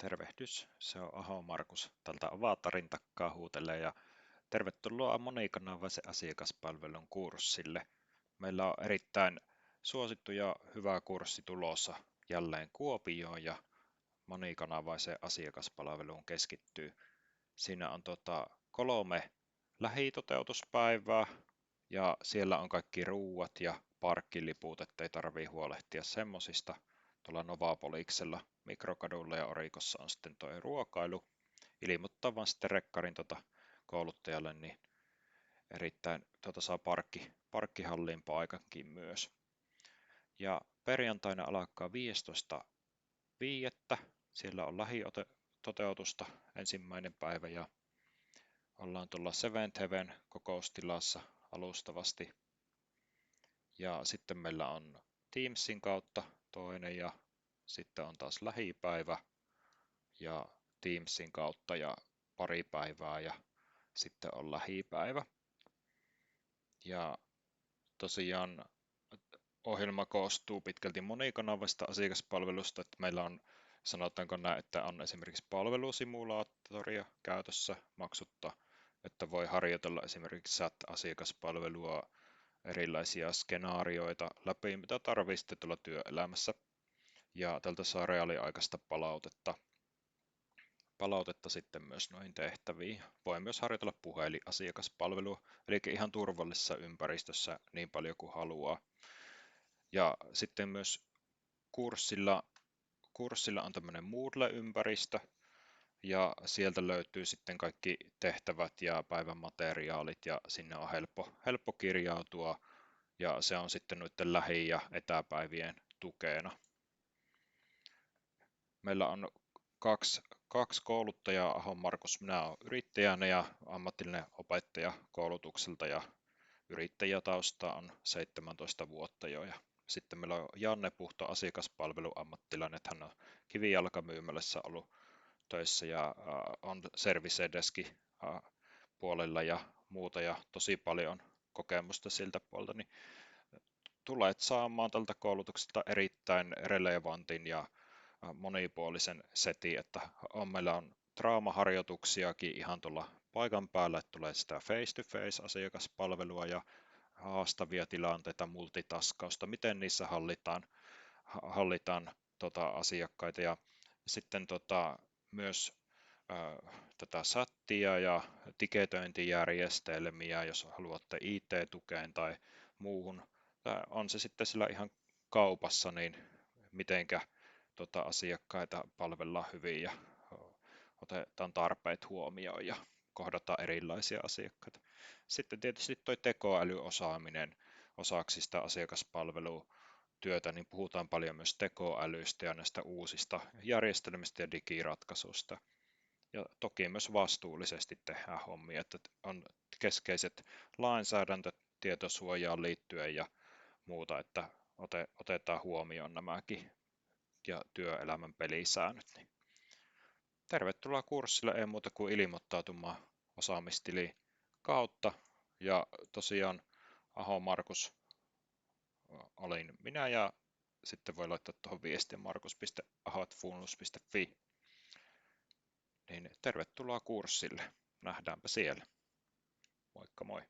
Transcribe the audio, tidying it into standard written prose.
Tervehdys, se on Aho Markus tältä Avatarin takkaa huutelee ja tervetuloa monikanavaisen asiakaspalvelun kurssille. Meillä on erittäin suosittu ja hyvä kurssi tulossa jälleen Kuopioon ja monikanavaiseen asiakaspalveluun keskittyy. Siinä on 3 lähitoteutuspäivää ja siellä on kaikki ruuat ja parkkiliput, ettei tarvii huolehtia semmosista. Tuolla Novapoliksella, Mikrokadulla ja Orikossa on sitten tuo ruokailu. Ilmoittaa vaan sitten rekkarin kouluttajalle, niin erittäin saa parkkihalliin paikankin myös. Ja perjantaina alkaa 15.5. Siellä on lähitoteutusta ensimmäinen päivä ja ollaan tuolla Seventh Heaven kokoustilassa alustavasti. Ja sitten meillä on Teamsin kautta toinen ja sitten on taas lähipäivä ja Teamsin kautta ja pari päivää ja sitten on lähipäivä. Ja tosiaan ohjelma koostuu pitkälti monikanavaisesta asiakaspalvelusta, että meillä on, sanotaanko näin, että on esimerkiksi palvelusimulaattoria käytössä maksutta, että voi harjoitella esimerkiksi chat-asiakaspalvelua, erilaisia skenaarioita läpi, mitä tarvitsee sitten tulla työelämässä. Ja tältä saa reaaliaikaista palautetta sitten myös noihin tehtäviin. Voi myös harjoitella puhelinasiakaspalvelua, eli ihan turvallisessa ympäristössä niin paljon kuin haluaa. Ja sitten myös kurssilla on tämmöinen Moodle-ympäristö, ja sieltä löytyy sitten kaikki tehtävät ja päivän materiaalit, ja sinne on helppo kirjautua, ja se on sitten noiden lähi- ja etäpäivien tukena. Meillä on kaksi kouluttajaa, Ahon Markus, minä olen yrittäjänä ja ammatillinen opettaja koulutukselta ja yrittäjätausta on 17 vuotta jo. Ja sitten meillä on Janne Puhto, asiakaspalveluammattilainen, että hän on kivijalkamyymälässä ollut töissä ja on service deski puolella ja muuta ja tosi paljon kokemusta siltä puolta, niin tulet saamaan tältä koulutukselta erittäin relevantin ja monipuolisen setin, että meillä on draamaharjoituksiakin ihan tuolla paikan päällä, että tulee sitä face-to-face asiakaspalvelua ja haastavia tilanteita, multitaskausta, miten niissä hallitaan asiakkaita ja sitten myös tätä chattia ja tiketöintijärjestelmiä, jos haluatte IT-tukeen tai muuhun. On se sitten sillä ihan kaupassa, niin mitenkä asiakkaita palvellaan hyvin ja otetaan tarpeet huomioon ja kohdataan erilaisia asiakkaita. Sitten tietysti tuo tekoälyosaaminen osaksi sitä asiakaspalvelutyötä, niin puhutaan paljon myös tekoälystä ja näistä uusista järjestelmistä ja digiratkaisuista. Ja toki myös vastuullisesti tehdään hommia, että on keskeiset lainsäädäntö tietosuojaan liittyen ja muuta, että otetaan huomioon nämäkin ja työelämän pelisäännöt. Niin tervetuloa kurssille, ei muuta kuin ilmoittautumaan osaamistilin kautta. Ja tosiaan Aho Markus olin minä ja sitten voi laittaa tuohon viestin markus.ahotfunus.fi. Niin tervetuloa kurssille. Nähdäänpä siellä. Moikka moi.